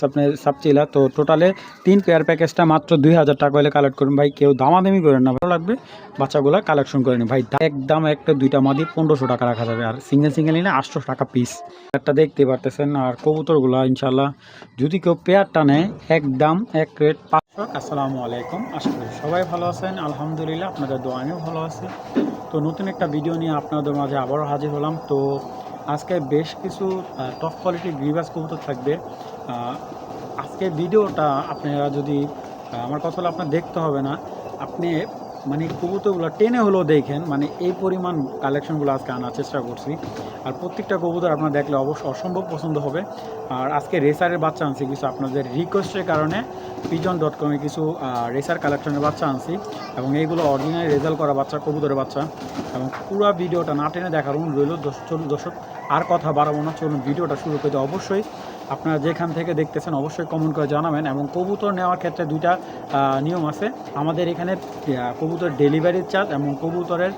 আছে আপনার সাবচিলা। তো টোটালে 3 পেয়ার প্যাকেজটা মাত্র 2000 টাকা হলে কালেক্ট করুন ভাই। কেউ দামাদামি করেন না, ভালো লাগবে বাচ্চাগুলো কালেকশন করে নিন ভাই। একদম একটা দুইটা মাদি 1500 টাকা রাখা যাবে, আর সিঙ্গেল সিঙ্গেল নিলে 800 টাকা পিস। একটা দেখতে পারতেছেন। আর কবুতরগুলো ইনশাল্লাহ যদি কেউ পেয়ারটা নেয় একদম এক রেট 500। আসসালামু আলাইকুম, আশা করি সবাই ভালো আছেন। আলহামদুলিল্লাহ, আপনাদের দোয়া আমিও ভালো আছি। তো নতুন একটা ভিডিও নিয়ে আপনাদের মাঝে আবারও হাজির হলাম। তো আজকে বেশ কিছু টপ কোয়ালিটির গ্রিবাস কবুতর থাকবে। আজকে ভিডিওটা আপনারা যদি আমার কথা হলো আপনার দেখতে হবে না, আপনি মানে কবুতরগুলো টেনে হলেও দেখেন, মানে এই পরিমাণ কালেকশনগুলো আজকে আনার চেষ্টা করছি। আর প্রত্যেকটা কবুতর আপনারা দেখলে অবশ্য অসম্ভব পছন্দ হবে। আর আজকে রেসারের বাচ্চা আনছি কিছু, আপনাদের রিকোয়েস্টের কারণে pigeon.com-এ কিছু রেসার কালেকশনের বাচ্চা আনছি, এবং এইগুলো অরিজিনাল রেজাল্ট করা বাচ্চা, কবুতরের বাচ্চা। এবং পুরো ভিডিওটা না টেনে দেখার অনুরোধ রইল। চলুন দর্শক, আর কথা বাড়াবো না, চলুন ভিডিওটা শুরু করতে। অবশ্যই আপনারা যেখান থেকে দেখতেছেন অবশ্যই কমেন্ট করে জানাবেন। এবং কবুতর নেওয়ার ক্ষেত্রে দুইটা নিয়ম আছে আমাদের এখানে। কবুতর ডেলিভারির চার্জ এবং কবুতরের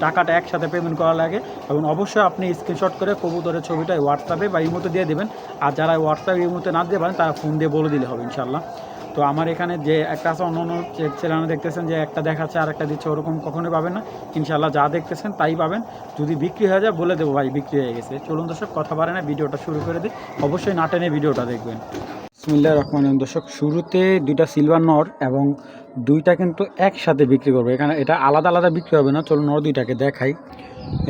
টাকাটা একসাথে পেমেন্ট করা লাগে। এবং অবশ্যই আপনি স্ক্রিনশট করে কবুতরের ছবিটা হোয়াটসঅ্যাপে বা ইমোতে দিয়ে দেবেন। আর যারা হোয়াটসঅ্যাপ ইমোতে না দিয়ে পারেন তারা ফোন দিয়ে বলে দিলে হবে ইনশাল্লাহ। তো আমার এখানে যে একটা আছে, অন্য অন্য চ্যানেলে দেখতেছেন যে একটা দেখাচ্ছে আর একটা দিচ্ছে, ওরকম কখনোই পাবেন না ইনশাল্লাহ। যা দেখতেছেন তাই পাবেন। যদি বিক্রি হয়ে যায় বলে দেবো ভাই বিক্রি হয়ে গেছে। চলুন দর্শক, কথা বাড়ে না, ভিডিওটা শুরু করে দিই। অবশ্যই না টেনে ভিডিওটা দেখবেন। বিসমিল্লাহির রহমানির রহিম। দর্শক, শুরুতে দুইটা সিলভার নর এবং দুইটা কিন্তু একসাথে বিক্রি করবো। এখানে এটা আলাদা আলাদা বিক্রি হবে না। চলুন নর দুইটাকে দেখাই।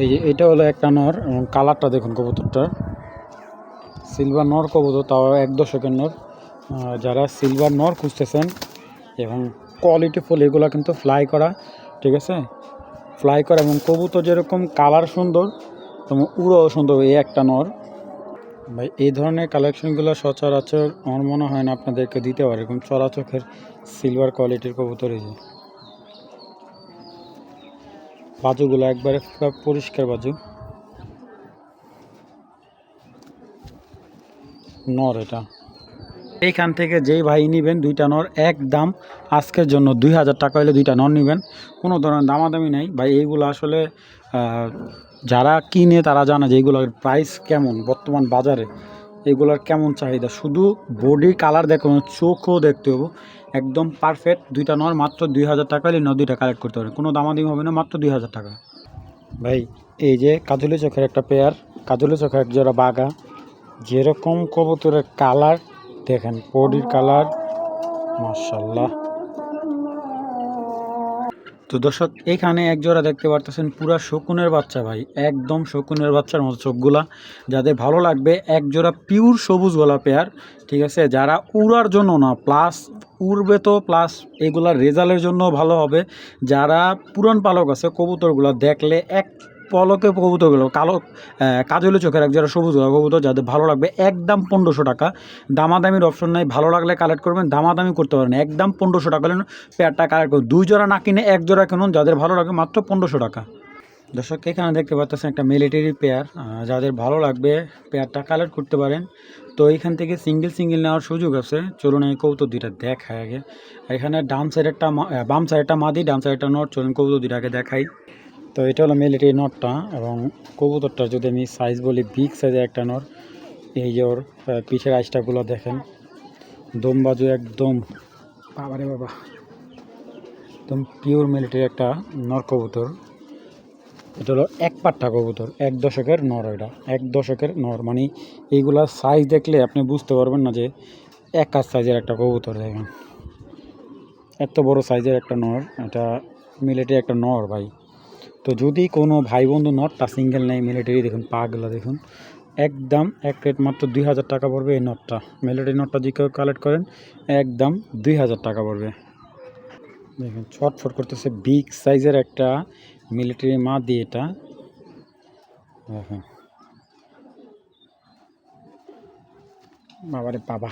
এই যে এটা হলো একটা নর, এবং কালারটা দেখুন কবুতরটা, সিলভার নর কবুতর, তাও 1 দশকের নর। যারা সিলভার নর খুঁজতেছেন এবং কোয়ালিটিফুল, এগুলো কিন্তু ফ্লাই করা, ঠিক আছে, ফ্লাই করা। এবং কবুতর যেরকম কালার সুন্দর এবং উড়োও সুন্দর, এই একটা নর ভাই। এই ধরনের কালেকশনগুলো সচরাচর আমার মনে হয় না আপনাদেরকে দিতে পারে, এরকম চড়াচোখের সিলভার কোয়ালিটির কবুতর। এই যে বাজুগুলো একবারে পরিষ্কার বাজু, নর এটা। এইখান থেকে যেই ভাই নেবেন দুইটা নর একদম আজকের জন্য 2000 টাকা হলে দুইটা নর নেবেন, কোনো ধরনের দামাদামি নেই ভাই। এইগুলো আসলে যারা কিনে তারা জানে যে এইগুলোর প্রাইস কেমন বর্তমান বাজারে, এগুলোর কেমন চাহিদা। শুধু বডি কালার দেখুন, চোখও দেখতে হবে একদম পারফেক্ট। দুইটা নর মাত্র 2000 টাকা হলে নর দুইটা কালেক্ট করতে পারেন, কোনো দামাদামি হবে না, মাত্র 2000 টাকা ভাই। এই যে কাজলি চোখের একটা পেয়ার, কাজলি চোখের এক জোড়া বাঘা, যেরকম কবুতরের কালার দেখেন, বডির কালার মাশাআল্লাহ। তো দর্শক, এখানে এক জোড়া দেখতে পারতেছেন পুরা শকুনের বাচ্চা ভাই, একদম শকুনের বাচ্চার মতো চোখগুলা। যাদের ভালো লাগবে এক জোড়া পিওর সবুজ গলা পেয়ার, ঠিক আছে, যারা উড়ার জন্য না, প্লাস উড়বে তো, প্লাস এগুলার রেজাল্টের জন্য ভালো হবে। যারা পুরান পালক আছে, কবুতরগুলো দেখলে এক পলকে কবুতরগুলো কালো কাজলি চোখের এক জোড়া সবুজ গলা কবুতর, যাদের ভালো লাগবে একদম 1500 টাকা। দামাদামির অপশন নাই, ভালো লাগলে কালেক্ট করবেন, দামাদামি করতে পারেন। একদম 1500 টাকা হলে পেয়ারটা কালেক্ট করুন। 2 জোড়া না কিনে 1 জোড়া কিনুন, যাদের ভালো লাগে, মাত্র 1500 টাকা। দর্শক, এখানে দেখতে পাচ্ছেন একটা মিলিটারি পেয়ার, যাদের ভালো লাগবে পেয়ারটা কালেক্ট করতে পারেন। তো এইখান থেকে সিঙ্গেল সিঙ্গেল নেওয়ার সুযোগ আছে। চলুন এই কবুতর দুইটা দেখাই আগে। এখানে ডান সাইড একটা বাম সাইড একটা মাদি, ডান সাইড একটা নট। চলুন কবুতর দুইটাকে দেখাই। তো এটা হলো মিলিটারি নটটা, এবং কবুতরটা যদি আমি সাইজ বলি, বিগ সাইজের একটা নট। এই যে ওর পিঠের আইসটাগুলো দেখেন, দম বাজু একদম, বাবারে বাবা, একদম পিওর মিলিটারি একটা নর কবুতর। এটা হলো এক পাট্টা কবুতর, 1 দশকের নর। এটা 1 দশকের নর, মানে এইগুলা সাইজ দেখলে আপনি বুঝতে পারবেন না যে এক সাইজের একটা কবুতর। দেখেন এত বড় সাইজের একটা নর, এটা মিলিটারি একটা নর ভাই। তো যদি কোনো ভাই বন্ধু নটটা সিঙ্গেল নেই মিলিটারি, দেখুন পাগুলো দেখুন, একদম এক রেট মাত্র 2000 টাকা পড়বে। এই নটটা, মিলিটারি নটটা যে কেউ কালেক্ট করেন একদম 2000 টাকা পড়বে। দেখুন ছটফট করতেছে, বিগ সাইজের একটা মিলিটারি মা দিয়ে এটা দেখুন, বাবারে বাবা,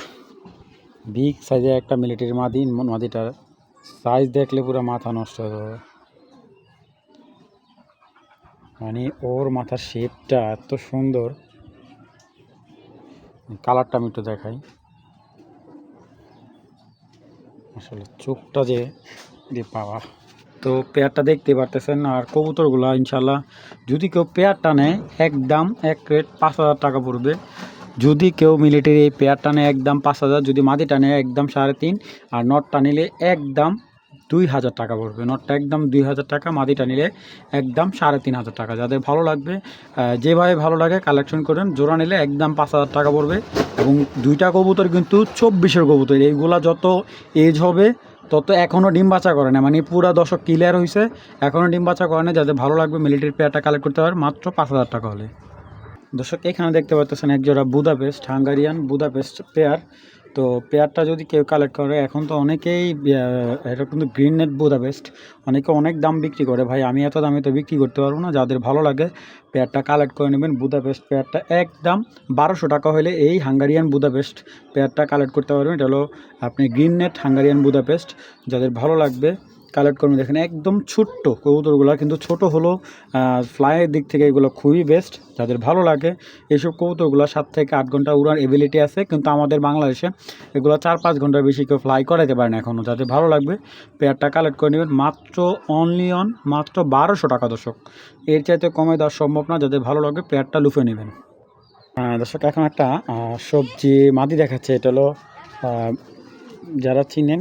বিগ সাইজের একটা মিলিটারি মাদি। মাদিটার সাইজ দেখলে পুরো মাথা নষ্ট হয়ে যাবে, মানে ওর মাথার শেপটা এত সুন্দর। কালারটা আমি একটু দেখাই, আসলে চোখটা যে পাওয়া। তো পেয়ারটা দেখতে পারতেছেন। আর কবুতরগুলো ইনশাল্লাহ যদি কেউ পেয়ারটা নেয় একদম এক রেট 5000 টাকা পড়বে। যদি কেউ মিলিটারি এই পেয়ারটা নেয় একদম 5,000, যদি মাদিটা নেয় একদম 3.5, আর নটটা নিলে একদম 2,000 টাকা পড়বে। নটটা একদম 2,000 টাকা, মাদিটা নিলে একদম 3,500 টাকা। যাদের ভালো লাগবে, যেভাবে ভালো লাগে কালেকশন করেন। জোড়া নিলে একদম 5,000 টাকা পড়বে। এবং দুইটা কবুতর কিন্তু 24-এর কবুতর। এইগুলা যত এজ হবে তত এখনও ডিম বাচ্চা করে না, মানে পুরা দশক ক্লিয়ার হয়েছে, এখনও ডিম বাচ্চা করে না। যাদের ভালো লাগবে মিলিটারি পেয়ারটা কালেক্ট করতে পারে মাত্র 5,000 টাকা হলে। দর্শক এখানে দেখতে পাচ্ছেন একজোড়া বুদাপেস্ট, হাঙ্গারিয়ান বুদাপেস্ট পেয়ার। তো পেয়ারটা যদি কেউ কালেক্ট করে, এখন তো অনেকেই এটা কিন্তু গ্রিন নেট বুদাপেস্ট, অনেকে অনেক দাম বিক্রি করে। ভাই আমি এত দামে তো বিক্রি করতে পারবো না। যাদের ভালো লাগে পেয়ারটা কালেক্ট করে নেবেন। বুদাপেস্ট পেয়ারটা একদম 1,200 টাকা হলে এই হাঙ্গারিয়ান বুদাপেস্ট পেয়ারটা কালেক্ট করতে পারবেন। এটা হলো আপনি গ্রিন নেট হাঙ্গারিয়ান বুদাপেস্ট। যাদের ভালো লাগবে কালেক্ট করবেন। দেখেন একদম ছোট্ট কবুতরগুলো, কিন্তু ছোট হলো ফ্লাইয়ের দিক থেকে এগুলো খুবই বেস্ট। যাদের ভালো লাগে এইসব কবুতরগুলো 7 থেকে 8 ঘন্টা উড়ার এবিলিটি আছে, কিন্তু আমাদের বাংলাদেশে এগুলো 4-5 ঘন্টার বেশি কেউ ফ্লাই করাতে পারে না এখনও। যাদের ভালো লাগবে পেয়ারটা কালেক্ট করে নেবেন মাত্র মাত্র 1,200 টাকা। দর্শক এর চাইতে কমে দেওয়া সম্ভব না। যাদের ভালো লাগবে পেয়ারটা লুফে নেবেন। দর্শক এখন একটা সবজি মাদি দেখাচ্ছে। এটা হলো যারা চিনেন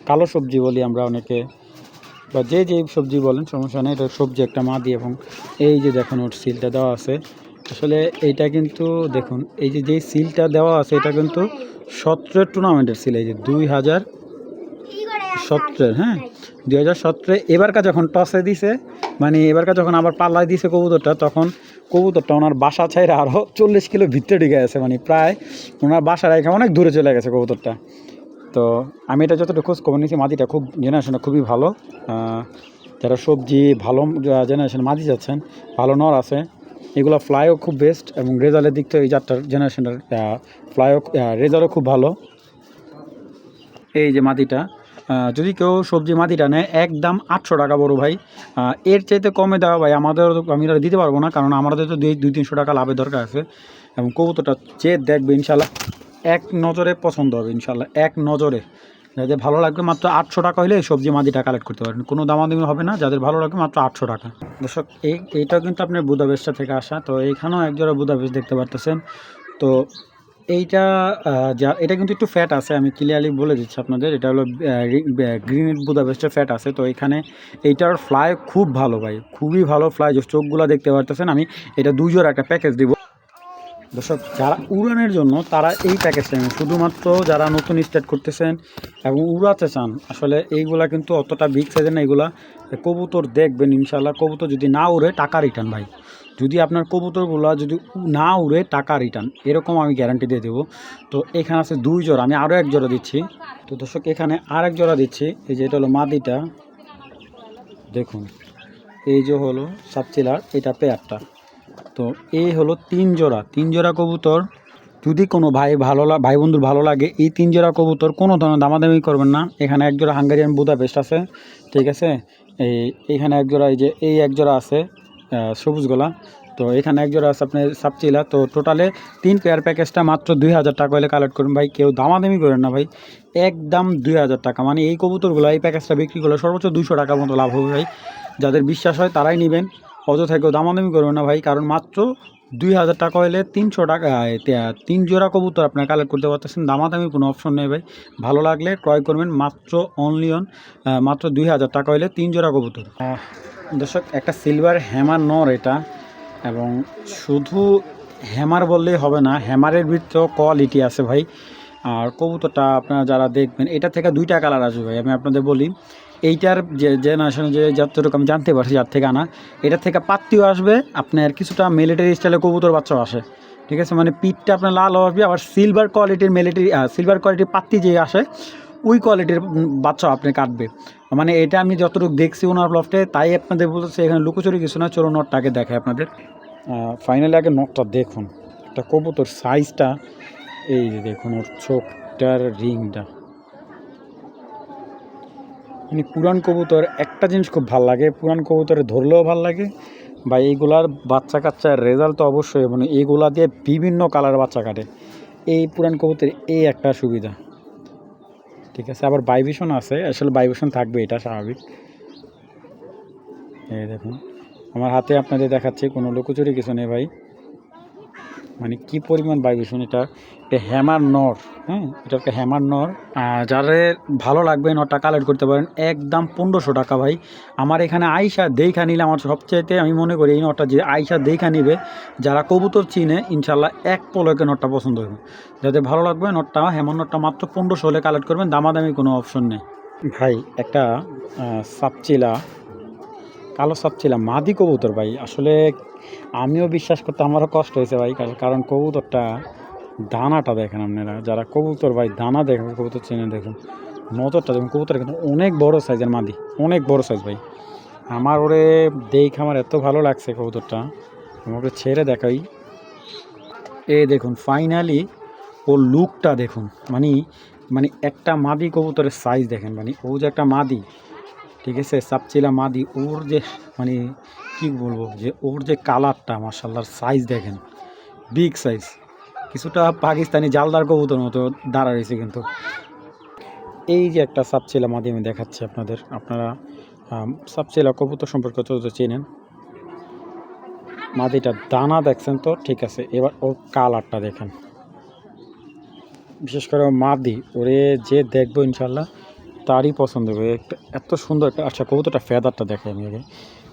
কালো সবজি বলি আমরা অনেকে, বা যে সবজি বলেন সমস্যা নেই। এটা সবজি একটা মাদি, এবং এই যে দেখুন ওর সিলটা দেওয়া আছে। আসলে এইটা কিন্তু দেখুন, এই যে সিলটা দেওয়া আছে এটা কিন্তু 17 টুর্নামেন্টের সিল। এই যে 2017, হ্যাঁ 2017 এবারকার যখন টসে দিছে, মানে এবারকার যখন আবার পাল্লায় দিছে কবুতরটা, তখন কবুতরটা ওনার বাসা ছাইরা আরও 40 কিলো ভিতরে ঢুকে গেছে, মানে প্রায় ওনার বাসা রেখে অনেক দূরে চলে গেছে কবুতরটা। তো আমি এটা যতটুকু খোঁজ খবর নিয়েছি, মাদিটা খুব জেনারেশনটা খুবই ভালো। যারা সবজি ভালো জেনারেশন মাদি যাচ্ছেন, ভালো নর আছে, এগুলো ফ্লাইও খুব বেস্ট, এবং রেজাল্টের দিক থেকে এই 4টার জেনারেশনটার ফ্লাইও রেজাল্টও খুব ভালো। এই যে মাদিটা, যদি কেউ সবজি মাদিটা নেয় একদম 800 টাকা বড় ভাই। এর চাইতে কমে দেওয়া ভাই আমাদের, আমি দিতে পারবো না, কারণ আমাদের তো 200-300 টাকা লাভের দরকার আছে। এবং কবুতরটা যে দেখবে ইনশাল্লাহ এক নজরে পছন্দ হবে, ইনশাল্লাহ এক নজরে। যাদের ভালো লাগবে মাত্র 800 টাকা হলে সবজি মাদিটা কালেক্ট করতে পারেন, কোনো দামাদামি হবে না। যাদের ভালো লাগবে মাত্র 800 টাকা। দর্শক এইটাও কিন্তু আপনার বুদাপেস্টটা থেকে আসা। তো এইখানেও একজোড়া বুদাপেস্ট দেখতে পারতেছেন। তো এটা কিন্তু একটু ফ্যাট আছে, আমি ক্লিয়ারলি বলে দিচ্ছি আপনাদের। এটা হলো গ্রিন বুদাপেস্টের ফ্যাট আছে। তো এখানে এইটার ফ্লাই খুব ভালো ভাই, খুবই ভালো ফ্লাই। চোখগুলো দেখতে পারতেছেন। আমি এটা 2 জোড়া একটা প্যাকেজ দিব দর্শক। যারা উড়ানের জন্য তারা এই প্যাকেজটা নেবেন, শুধুমাত্র যারা নতুন স্টার্ট করতেছেন এবং উড়াতে চান। আসলে এইগুলা কিন্তু অতটা বিগ সাইজের না। এইগুলা কবুতর দেখবেন ইনশাল্লাহ, কবুতর যদি না উড়ে টাকা রিটার্ন ভাই। যদি আপনার কবুতরগুলো যদি না উড়ে টাকা রিটার্ন, এরকম আমি গ্যারান্টি দিয়ে দেবো। তো এখানে আছে 2 জোড়া, আমি আরও 1 জোড়া দিচ্ছি। তো দর্শক এখানে আর 1 জোড়া দিচ্ছি। এই যে এটা হলো মাদিটা, দেখুন এই যে হলো সাবচিলার, এটা পেয়ারটা। তো এই হলো 3 জোড়া কবুতর। যদি কোনো ভাই বন্ধুর ভালো লাগে এই 3 জোড়া কবুতর, কোনো ধরনের দামাদামি করবেন না। এখানে 1 জোড়া হাঙ্গারিয়ান বুদাপেস্ট আছে, ঠিক আছে। এইখানে 1 জোড়া, এই যে এই 1 জোড়া আছে সবুজ গলা। তো এখানে 1 জোড়া আছে আপনার সাবচিলা। তো টোটালে 3 পেয়ার প্যাকেজটা মাত্র 2,000 টাকা হলে কালেক্ট করুন ভাই। কেউ দামাদামি করেন না ভাই, একদম 2,000 টাকা। মানে এই কবুতরগুলো এই প্যাকেজটা বিক্রি করলে সর্বোচ্চ 200 টাকার মতো লাভ হবে ভাই। যাদের বিশ্বাস হয় তারাই নেবেন, অযথা কেউ দামাদামি করবেন না ভাই। কারণ মাত্র 2,000 টাকা হলে 300 টাকা 3 জোড়া কবুতর আপনার কালেক্ট করতে পারতেছেন। দামাদামি কোনো অপশন নেই ভাই। ভালো লাগলে ক্রয় করবেন মাত্র মাত্র 2,000 টাকা হলে 3 জোড়া কবুতর। দর্শক একটা সিলভার হ্যামার নর এটা, এবং শুধু হ্যামার বললেই হবে না, হ্যামারের ভিতরেও কোয়ালিটি আছে ভাই। আর কবুতরটা আপনারা যারা দেখবেন, এটা থেকে 2টা কালার আসবে ভাই। আমি আপনাদের বলি, এইটার যে জেনারেশন যে যতটুকু আমি জানতে পারছি যার থেকে আনা, এটার থেকে পাত্তিও আসবে, আপনার কিছুটা মিলিটারি স্টাইলে কবুতর বাচ্চাও আসে, ঠিক আছে। মানে পিঠটা আপনার লাল আসবে, আবার সিলভার কোয়ালিটির পাত্তি যে আসে ওই কোয়ালিটির বাচ্চাও আপনি কাটবে। মানে এটা আমি যতটুকু দেখছি ওনার লফটে, তাই আপনাদের বলতেছি। এখানে লুকোচুরি কিছু না, চলো নটটাকে দেখে আপনাদের। ফাইনালি আগে নটটা দেখুন, একটা কবুতর সাইজটা এই যে দেখুন, ওর চোখটার রিংটা। মানে পুরান কবুতর একটা জিনিস খুব ভালো লাগে, পুরান কবুতরে ধরলেও ভালো লাগে বা এইগুলার বাচ্চা কাচ্চার রেজাল্ট তো অবশ্যই, মানে এইগুলা দিয়ে বিভিন্ন কালার বাচ্চা কাটে। এই পুরান কবুতর এই একটা সুবিধা, ঠিক আছে। আবার ভাইব্রেশন আছে, আসলে ভাইব্রেশন থাকবে, এটা স্বাভাবিক। এই দেখুন আমার হাতে আপনাদের দেখাচ্ছি, কোনো লুকোচুরি কিছু নেই ভাই। মানে কি পরিমাণ ভাইব্রেশন, এটা একটা হ্যামার নর। হ্যাঁ, এটা একটা হ্যামার নর। যাদের ভালো লাগবে নটটা কালেক্ট করতে পারেন, একদম 1500 টাকা ভাই। আমার এখানে আইসা দেখা নিলে আমার সবচাইতে আমি মনে করি এই নটটা যে আইসা দেখা নিবে, যারা কবুতর চিনে ইনশাল্লাহ এক পলকে নটটা পছন্দ হবে। যাদের ভালো লাগবে নটটা, হ্যামার নটটা মাত্র 1500 হলে কালেক্ট করবেন, দামাদামি কোনো অপশন নেই ভাই। একটা সাপচিলা, কালো সাপচিলা মাদি কবুতর ভাই। আসলে আমিও বিশ্বাস করতে আমারও কষ্ট হয়েছে ভাই, কারণ কবুতরটা দানাটা দেখেন আপনারা, যারা কবুতর ভাই দানা দেখেন, কবুতর চেনে দেখুন, নজরটা দেখুন। কবুতর কিন্তু অনেক বড় সাইজের মাদি, অনেক বড় সাইজ ভাই। আমার ওরে দেখে আমার এত ভালো লাগছে কবুতরটা, আমাকে ছেড়ে দেখাই। এই দেখুন ফাইনালি ওর লুকটা দেখুন, মানে মানে একটা মাদি কবুতরের সাইজ দেখেন, মানে ও যে একটা মাদি, ঠিক আছে, সাপচিলা মাদি, ওর যে মানে কি বলবো, যে ওর যে কালারটা মাশাআল্লাহর সাইজ দেখেন, বিগ সাইজ, কিছুটা পাকিস্তানি জালদার কবুতর মতো দাঁড়া রয়েছে। কিন্তু এই যে একটা সাপচিলা মাদি আমি দেখাচ্ছি আপনাদের, আপনারা সাপচিলা কবুতর সম্পর্কে তো চেনেন। মাদিটা দানা দেখছেন তো, ঠিক আছে, এবার ওর কালারটা দেখেন, বিশেষ করে মাদি, ওরে যে দেখবো ইনশাল্লাহ তারই পছন্দ হবে। একটা এত সুন্দর একটা, আচ্ছা কবুতরটা ফেদারটা দেখে আমি আগে,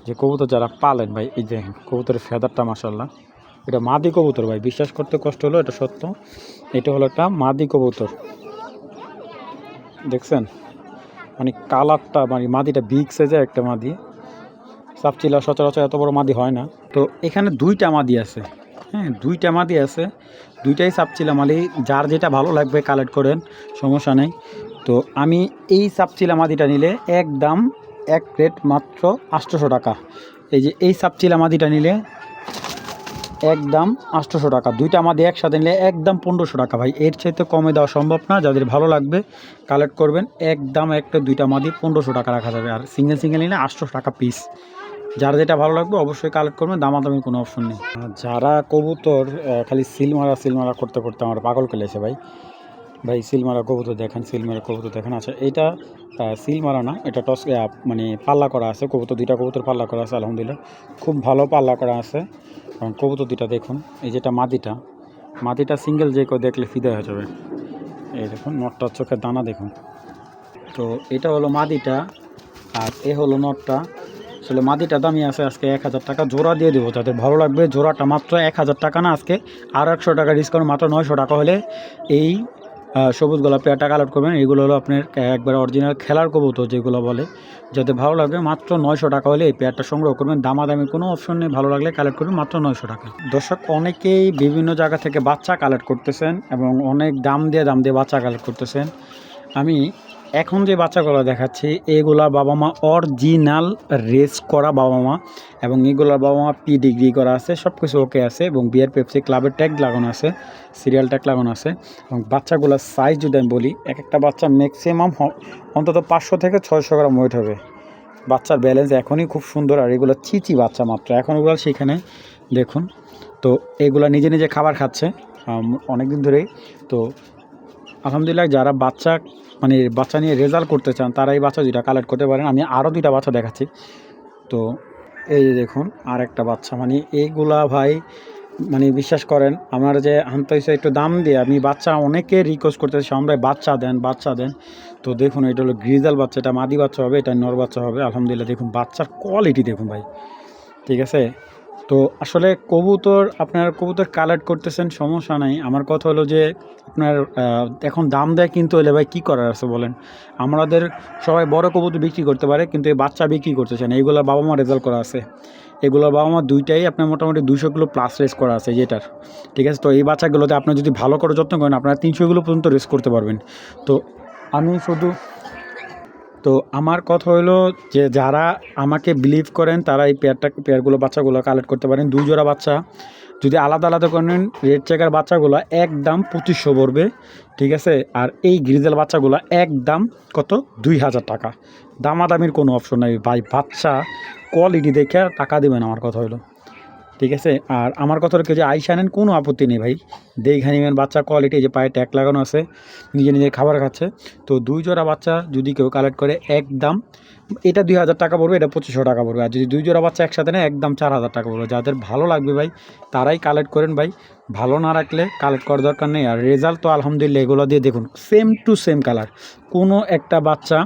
যে কবুতর যারা পালেন ভাই, এই দেখেন কবুতরের ফেদারটা মাশাআল্লাহ, এটা মাদি কবুতর ভাই, বিশ্বাস করতে কষ্ট হলো, এটা সত্য। এটা হলো একটা মাদি কবুতর, দেখছেন, মানে কালারটা, মানে মাদিটা বিগ সাইজের একটা মাদি। সাপচিলা সচরাচর এত বড় মাদি হয় না। তো এখানে দুইটা মাদি আছে, হ্যাঁ দুইটা মাদি আছে, দুইটাই সাপচিলা মাদি, যার যেটা ভালো লাগবে কালেক্ট করেন, সমস্যা নেই। তো আমি এই সাপচিলা মাদিটা নিলে একদম এক রেট মাত্র 800 টাকা। এই যে এই সাপচিলা মাদিটা নিলে একদম 800 টাকা, দুইটা মাদি একসাথে নিলে একদম 1500 টাকা ভাই। এর চাইতে কমে দেওয়া সম্ভব না। যাদের ভালো লাগবে কালেক্ট করবেন, একদম একটা দুইটা মাদি 1500 টাকা রাখা যাবে, আর সিঙ্গেল সিঙ্গেল নিলে 800 টাকা পিস। যার যেটা ভালো লাগবে অবশ্যই কালেক্ট করবেন, দামাদামি কোনো অপশন নেই। যারা কবুতর খালি সিলমারা করতে করতে আমার পাগল ফেলেছে ভাই। ভাই সিলমারা কবুতর দেখেন, সিলমারা কবুতর দেখেন। আচ্ছা এটা সিলমারা না, এটা টস মানে পাল্লা করা আছে কবুতর, দুইটা কবুতর পাল্লা করা আছে, আলহামদুলিল্লাহ খুব ভালো পাল্লা করা আছে। কারণ কবুতর দুইটা দেখুন, এই যেটা মাদিটা সিঙ্গেল যে কেউ দেখলে ফিদা হয়ে যাবে। এই দেখুন নটটার চোখের দানা দেখুন। তো এটা হলো মাদিটা, আর এ হলো নটটা। আসলে মাদিটা দামি আছে, আজকে 1000 টাকা জোড়া দিয়ে দেবো, যাদের ভালো লাগবে। জোড়াটা মাত্র 1000 টাকা না, আজকে আরও 100 টাকা ডিসকাউন্ট, মাত্র 900 টাকা হলে এই সবুজ গোলাপ পেয়ারটা কালেক্ট করবেন। এগুলো হলো আপনার একবার অরিজিনাল খেলার কবুতর যেগুলো বলে, যাতে ভালো লাগবে মাত্র 900 টাকা হলে এই পেয়ারটা সংগ্রহ করবেন। দামাদামি কোনো অপশন নেই, ভালো লাগলে কালেক্ট করবেন মাত্র 900 টাকা। দর্শক অনেকেই বিভিন্ন জায়গা থেকে বাচ্চা কালেক্ট করতেছেন এবং অনেক দাম দিয়ে বাচ্চা কালেক্ট করতেছেন। আমি এখন যে বাচ্চাগুলো দেখাচ্ছি এগুলা বাবা মা অরিজিনাল রেস করা বাবা মা, এবং এগুলোর বাবা মা ডিগ্রি করা আছে, সব কিছু ওকে আছে, এবং বিয়ার পেপসি ক্লাবের ট্যাগ লাগানো আছে, সিরিয়াল ট্যাগ লাগানো আছে। এবং বাচ্চাগুলোর সাইজ যদি আমি বলি, এক একটা বাচ্চা ম্যাক্সিমাম অন্তত 500 থেকে 600 গ্রাম ওয়েট হবে। বাচ্চার ব্যালেন্স এখনই খুব সুন্দর, আর এগুলো চিচি বাচ্চা মাত্র, এখন ওগুলো সেখানে দেখুন। তো এগুলো নিজে নিজে খাবার খাচ্ছে অনেক দিন ধরেই। তো আলহামদুলিল্লাহ যারা বাচ্চা নিয়ে রেজাল্ট করতে চান তারা এই বাচ্চা দুইটা কালেক্ট করতে পারেন। আমি আরও দুইটা বাচ্চা দেখাচ্ছি। তো এই যে দেখুন আর একটা বাচ্চা, মানে এইগুলা ভাই মানে বিশ্বাস করেন আমার যে আনতে হয়েছে একটু দাম দিয়ে, আমি বাচ্চা অনেকে রিকোয়েস্ট করতেছি আমরা বাচ্চা দেন। তো দেখুন এটা হলো গ্রিজাল বাচ্চা, এটা মাদি বাচ্চা হবে, এটা নর বাচ্চা হবে। আলহামদুলিল্লাহ দেখুন বাচ্চার কোয়ালিটি দেখুন ভাই, ঠিক আছে। তো আসলে আপনার কবুতর কালেক্ট করতেছেন, সমস্যা নাই। আমার কথা হলো যে আপনার এখন দাম দেয় কিন্তু হলে ভাই কী করার আছে বলেন। আমাদের সবাই বড় কবুতর বিক্রি করতে পারে, কিন্তু এই বাচ্চা বিক্রি করতেছে না। এগুলো বাবা মা রেজাল্ট করা আছে, এগুলো বাবা মা দুইটাই আপনার মোটামুটি 200 কিলো প্লাস রেস করা আছে যেটার, ঠিক আছে। তো এই বাচ্চাগুলোতে আপনার যদি ভালো করে যত্ন করেন আপনারা 300 কিলো পর্যন্ত রেস করতে পারবেন। তো আমি শুধু তো আমার কথা হলো যে যারা আমাকে বিলিভ করেন তারা এই পেয়ারগুলো বাচ্চাগুলো কালেক্ট করতে পারেন। 2 জোড়া বাচ্চা যদি আলাদা আলাদা করেন, রেড চেকার বাচ্চাগুলো একদম 2500 পড়বে, ঠিক আছে। আর এই গ্রিজেল বাচ্চাগুলো একদম কত 2000 টাকা। দামাদামির কোনো অপশন নাই ভাই, বাচ্চা কোয়ালিটি দেখে টাকা দেবেন, আমার কথা হলো। ঠিক আছে। আর আমার কথা হলো কেউ যে আইসা নেন কোনো আপত্তি নেই ভাই, দেখে নেবেন বাচ্চা কোয়ালিটি, যে পায়ে ট্যাগ লাগানো আছে, নিজে নিজে খাবার খাচ্ছে। তো 2 জোড়া বাচ্চা যদি কেউ কালেক্ট করে একদম এটা 2000 টাকা পড়বে, এটা 2500 টাকা পড়বে। আর যদি 2 জোড়া বাচ্চা একসাথে নেয় একদম 4000 টাকা পড়বে। যাদের ভালো লাগবে ভাই তারাই কালেক্ট করেন ভাই, ভালো না রাখলে কালেক্ট করার দরকার নেই। আর রেজাল্ট তো আলহামদুলিল্লাহ, এগুলো দিয়ে দেখুন সেম টু সেম কালার, কোনো একটা বাচ্চা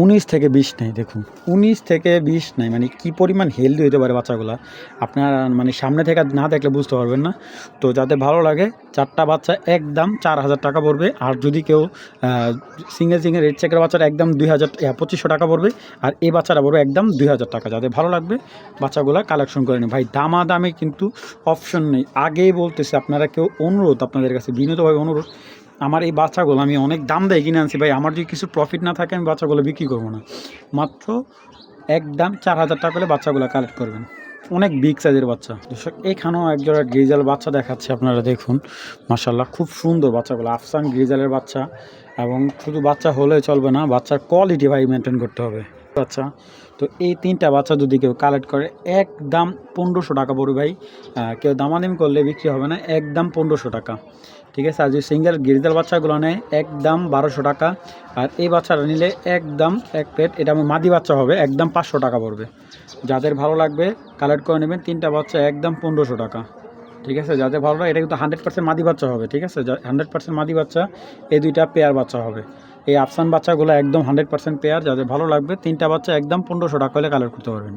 19 থেকে 20 নেই, দেখুন 19 থেকে 20 নাই, মানে কী পরিমাণ হেলদি হতে পারে বাচ্চাগুলা, আপনার মানে সামনে থেকে না দেখলে বুঝতে পারবেন না। তো যাদের ভালো লাগে 4টা বাচ্চা একদম 4000 টাকা পড়বে। আর যদি কেউ সিঙ্গেল রেড চেকের বাচ্চাটা একদম 2500 টাকা পড়বে। আর এই বাচ্চাটা পড়বে একদম 2000 টাকা। যাদের ভালো লাগবে বাচ্চাগুলো কালেকশন করে নিন ভাই, দামাদামি কিন্তু অপশন নেই। আগেই বলতেছি আপনারা কেউ অনুরোধ, আপনাদের কাছে বিনীতভাবে অনুরোধ, আমার এই বাচ্চাগুলো আমি অনেক দাম দিয়ে কিনে আনছি ভাই, আমার যদি কিছু প্রফিট না থাকে আমি বাচ্চাগুলো বিক্রি করবো না। মাত্র একদম 4000 টাকা করে বাচ্চাগুলো কালেক্ট করবেন, অনেক বিগ সাইজের বাচ্চা। দর্শক এখানেও একজোড়া গ্রিজাল বাচ্চা দেখাচ্ছে, আপনারা দেখুন মাশাআল্লাহ খুব সুন্দর বাচ্চাগুলো, আফসান গ্রিজালের বাচ্চা। এবং শুধু বাচ্চা হলে চলবে না, বাচ্চার কোয়ালিটি ভাই মেনটেন করতে হবে বাচ্চা। তো এই 3টা বাচ্চা যদি কেউ কালেক্ট করে একদম 1500 টাকা পড়বে ভাই, কেউ দামাদামি করলে বিক্রি হবে না, একদম 1500 টাকা। ঠিক আছে। আর যদি সিঙ্গেল গ্রিজাল বাচ্চাগুলো নেয় একদম 1200 টাকা। আর এই বাচ্চাটা নিলে একদম এক প্লেট, এটা আমার মাদি বাচ্চা হবে, একদম 500 টাকা পড়বে। যাদের ভালো লাগবে কালেক্ট করে নেবেন, 3টা বাচ্চা একদম 1500 টাকা। ঠিক আছে। যাদের ভালো লাগে, এটা কিন্তু 100% মাদি বাচ্চা হবে। ঠিক আছে, 100% মাদি বাচ্চা, এই 2টা পেয়ার বাচ্চা হবে। এই আফসান বাচ্চাগুলো একদম 100% পেয়ার। যাদের ভালো লাগবে 3টা বাচ্চা একদম 1500 টাকা হলে কালেক্ট করতে পারবেন।